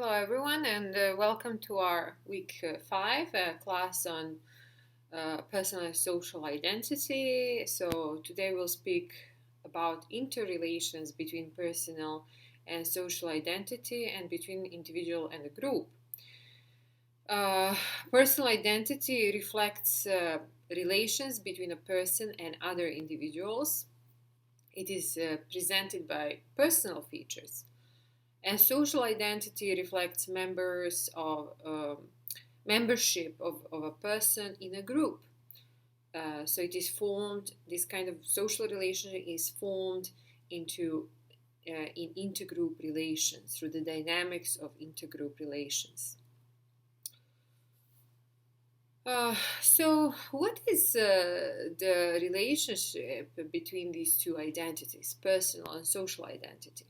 Hello, everyone, and welcome to our week 5 class on personal and social identity. So, today we'll speak about interrelations between personal and social identity and between individual and a group. Uh, Personal identity reflects relations between a person and other individuals. It is presented by personal features. And social identity reflects membership of a person in a group. So it is formed, this kind of social relationship is formed into in intergroup relations through the dynamics of intergroup relations. So, what is the relationship between these two identities, personal and social identity?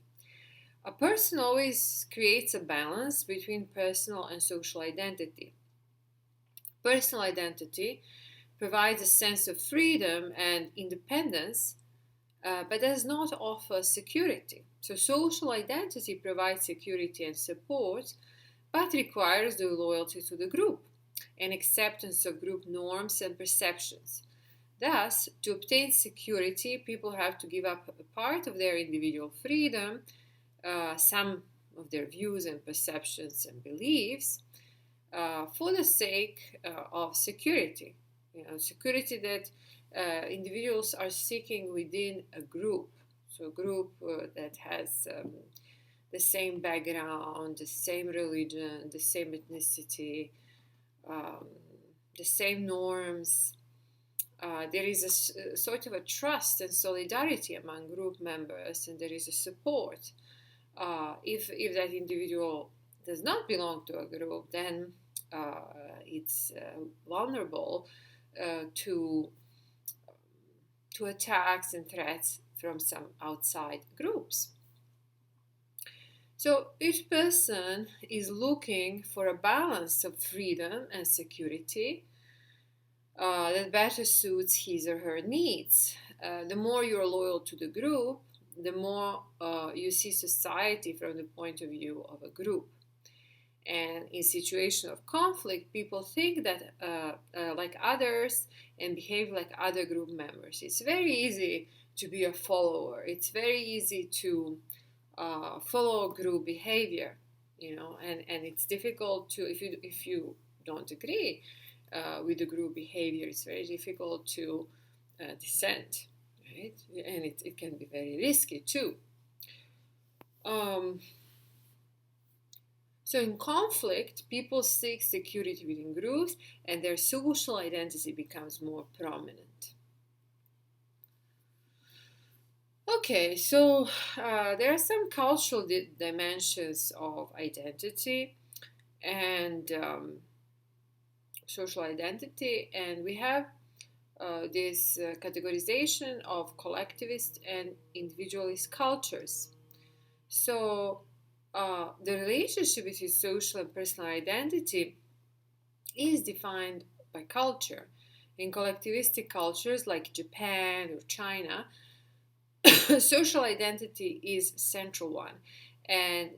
A person always creates a balance between personal and social identity. Personal identity provides a sense of freedom and independence, but does not offer security. So, social identity provides security and support, but requires the loyalty to the group and acceptance of group norms and perceptions. Thus, to obtain security, people have to give up a part of their individual freedom, some of their views and perceptions and beliefs, for the sake of security. Security that individuals are seeking within a group. So, a group that has the same background, the same religion, the same ethnicity, um, the same norms. There is a sort of a trust and solidarity among group members, and there is a support. If that individual does not belong to a group, then it's vulnerable to attacks and threats from some outside groups. So each person is looking for a balance of freedom and security that better suits his or her needs. The more you're loyal to the group, the more you see society from the point of view of a group. And in situation of conflict, people think that like others and behave like other group members. It's very easy to be a follower. It's very easy to follow group behavior, and it's difficult to if you don't agree with the group behavior. It's very difficult to dissent, right? And it can be very risky too. So in conflict, people seek security within groups and their social identity becomes more prominent. Okay, so there are some cultural dimensions of identity and social identity, and we have this categorization of collectivist and individualist cultures. So, the relationship between social and personal identity is defined by culture. In collectivistic cultures like Japan or China, social identity is a central one, and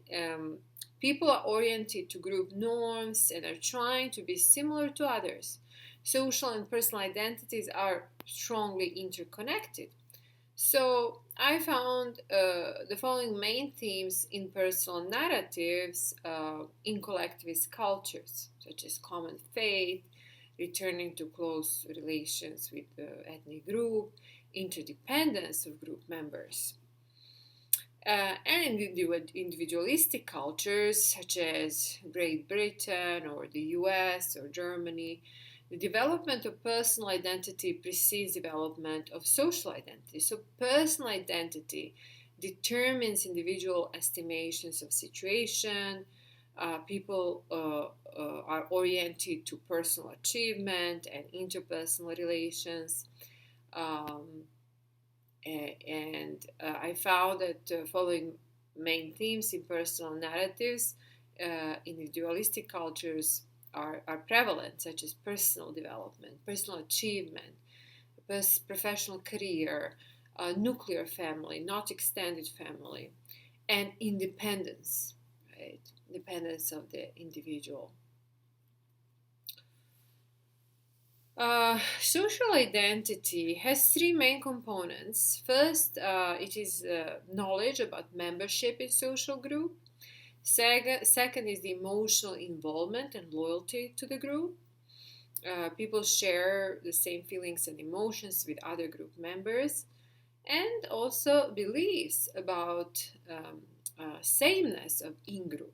people are oriented to group norms and are trying to be similar to others. Social and personal identities are strongly interconnected. So I found the following main themes in personal narratives in collectivist cultures, such as common faith, returning to close relations with the ethnic group, interdependence of group members. And in individualistic cultures such as Great Britain or the US or Germany, the development of personal identity precedes development of social identity. So personal identity determines individual estimations of situation. People are oriented to personal achievement and interpersonal relations. Um, and I found that following main themes in personal narratives, individualistic cultures are prevalent, such as personal development, personal achievement, professional career, nuclear family, not extended family, and independence, right? independence of the individual. Social identity has three main components. First, it is knowledge about membership in social group. Second is the emotional involvement and loyalty to the group. People share the same feelings and emotions with other group members, and also beliefs about sameness of in-group.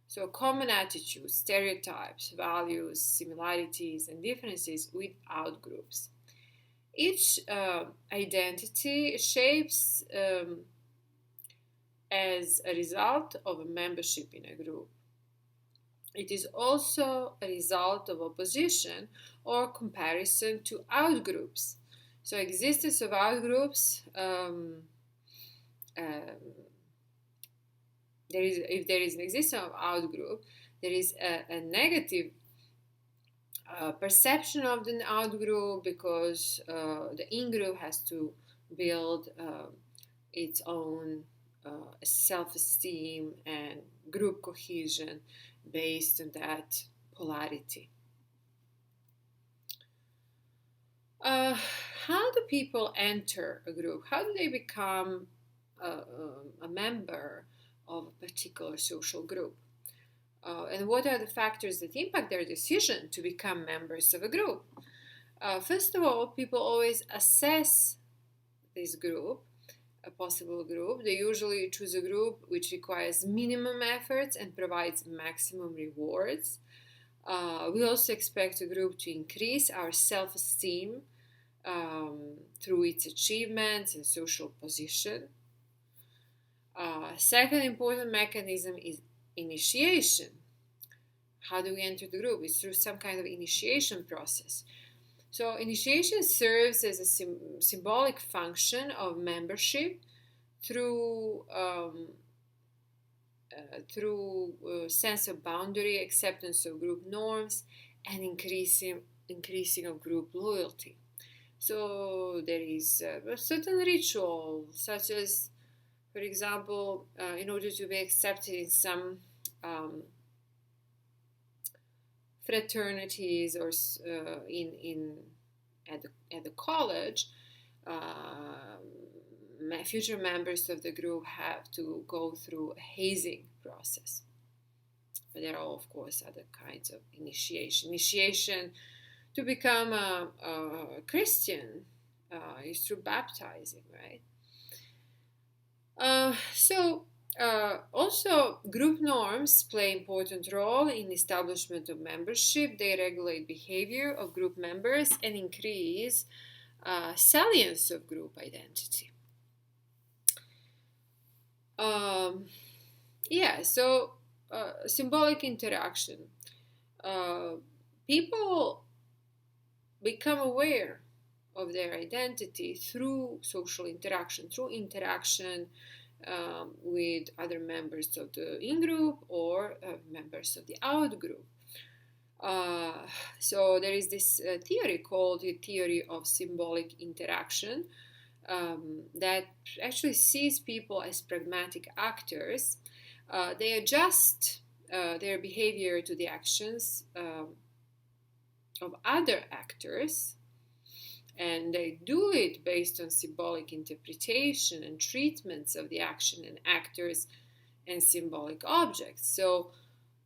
So common attitudes, stereotypes, values, similarities, and differences with outgroups. Each identity shapes as a result of a membership in a group. It is also a result of opposition or comparison to outgroups. So existence of outgroups, if there is an existence of outgroup, there is a negative perception of the outgroup because the in-group has to build its own self-esteem and group cohesion based on that polarity. How do people enter a group? How do they become a member of a particular social group? And what are the factors that impact their decision to become members of a group? First of all, people always assess this group, a possible group. They usually choose a group which requires minimum efforts and provides maximum rewards. We also expect a group to increase our self-esteem through its achievements and social position. Second important mechanism is initiation. How do we enter the group? It's through some kind of initiation process. So initiation serves as a symbolic function of membership through sense of boundary, acceptance of group norms, and increasing of group loyalty. So there is a certain ritual, such as, for example, in order to be accepted in some fraternities or at the college, future members of the group have to go through a hazing process. But there are, of course, other kinds of initiation. Initiation to become a Christian is through baptizing, right? Also, group norms play important role in establishment of membership. They regulate behavior of group members and increase salience of group identity. Symbolic interaction. People become aware of their identity through social interaction, through interaction with other members of the in-group or members of the out-group. So there is this theory called the theory of symbolic interaction that actually sees people as pragmatic actors. They adjust their behavior to the actions of other actors, and they do it based on symbolic interpretation and treatments of the action and actors and symbolic objects. So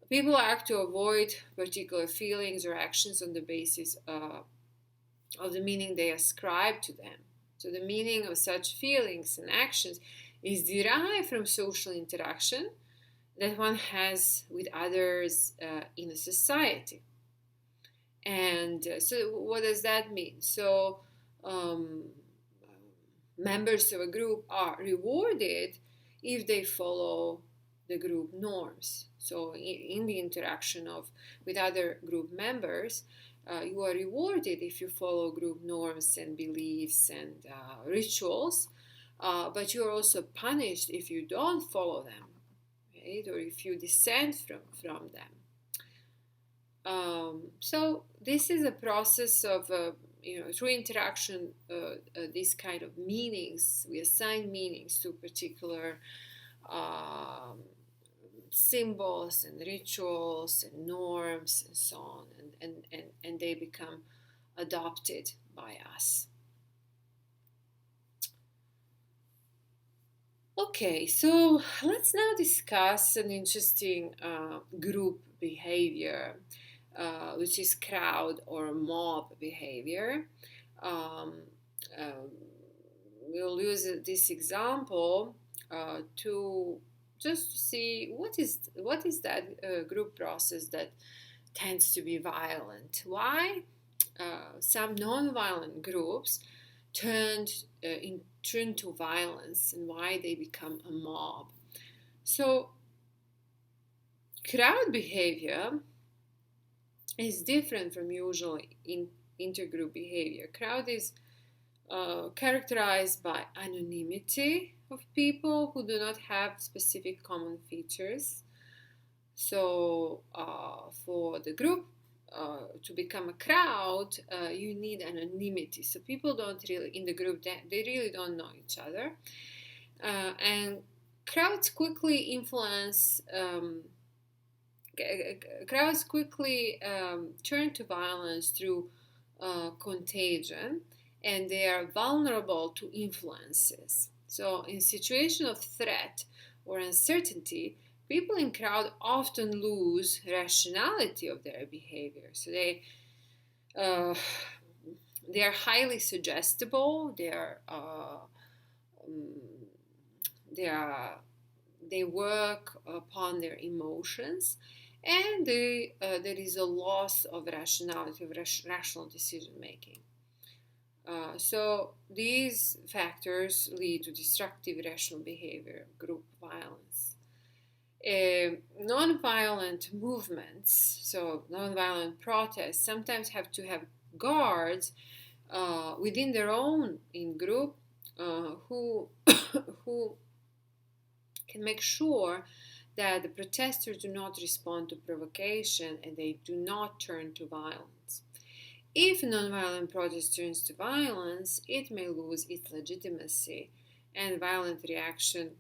people act to avoid particular feelings or actions on the basis of the meaning they ascribe to them. So the meaning of such feelings and actions is derived from social interaction that one has with others in a society. And so what does that mean? So members of a group are rewarded if they follow the group norms. So in the interaction with other group members, you are rewarded if you follow group norms and beliefs and rituals, but you are also punished if you don't follow them, right? Or if you dissent from them. So this is a process of, through interaction, these kind of meanings, we assign meanings to symbols and rituals and norms and so on, and they become adopted by us. Okay, so let's now discuss an interesting group behavior, which is crowd or mob behavior. Um, uh, we'll use this example to just see what is that group process that tends to be violent. Why some non-violent groups turn to violence, and why they become a mob. So crowd behavior is different from usual intergroup behavior. Crowd is characterized by anonymity of people who do not have specific common features. So for the group to become a crowd, you need anonymity. So people don't really, in the group, they really don't know each other. And crowds quickly influence, turn to violence through contagion, and they are vulnerable to influences. So in situation of threat or uncertainty, people in crowd often lose rationality of their behavior. So uh, they are highly suggestible. They work upon their emotions, and there is a loss of rationality, of rational decision making. So these factors lead to destructive irrational behavior, group violence. Non-violent movements, so non-violent protests, sometimes have to have guards within their own in-group who who can make sure that the protesters do not respond to provocation and they do not turn to violence. If nonviolent protest turns to violence, it may lose its legitimacy, and violent reaction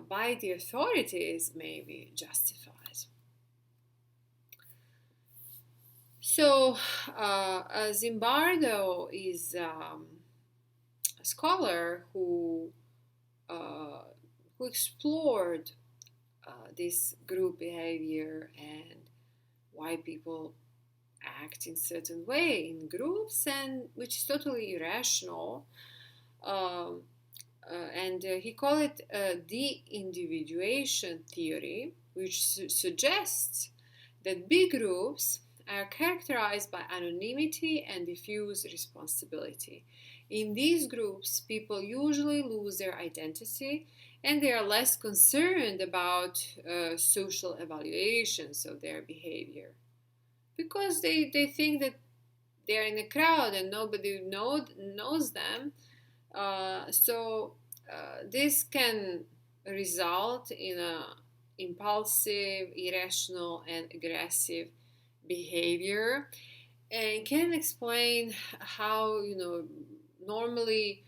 by the authorities may be justified. So, Zimbardo is a scholar uh, who explored this group behavior and why people act in certain way in groups, and which is totally irrational. Um, and he called it de-individuation theory, which suggests that big groups are characterized by anonymity and diffuse responsibility. In these groups, people usually lose their identity and they are less concerned about social evaluations of their behavior because they think that they're in a crowd and nobody knows them. This can result in a impulsive, irrational, and aggressive behavior, and can explain how normally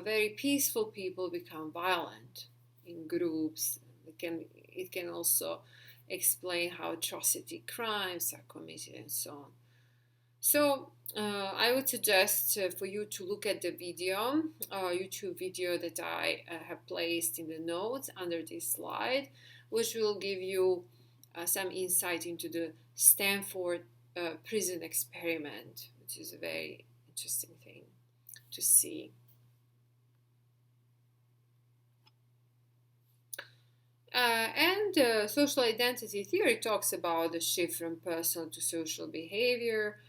very peaceful people become violent in groups. It can also explain how atrocity crimes are committed and so on. So I would suggest for you to look at the video, YouTube video that I have placed in the notes under this slide, which will give you some insight into the Stanford prison experiment, which is a very interesting thing to see. And social identity theory talks about the shift from personal to social behavior.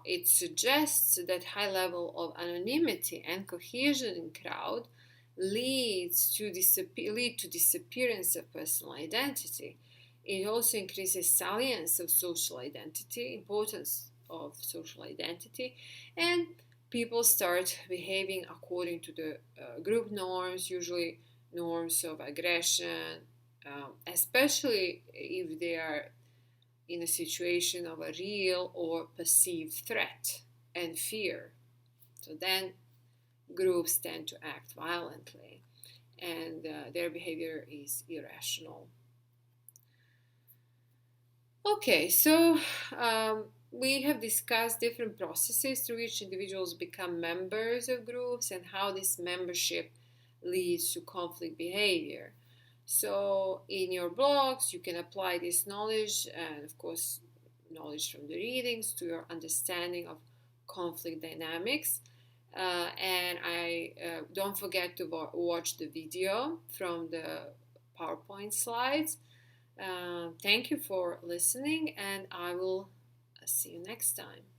It suggests that high level of anonymity and cohesion in crowd lead to disappearance of personal identity. It also increases salience of social identity, importance of social identity, and people start behaving according to the group norms, usually norms of aggression, especially if they are in a situation of a real or perceived threat and fear. So then groups tend to act violently and their behavior is irrational. Okay, so we have discussed different processes through which individuals become members of groups and how this membership leads to conflict behavior. So, in your blogs, you can apply this knowledge and, of course, knowledge from the readings to your understanding of conflict dynamics. And I don't forget to watch the video from the PowerPoint slides. Thank you for listening, and I will see you next time.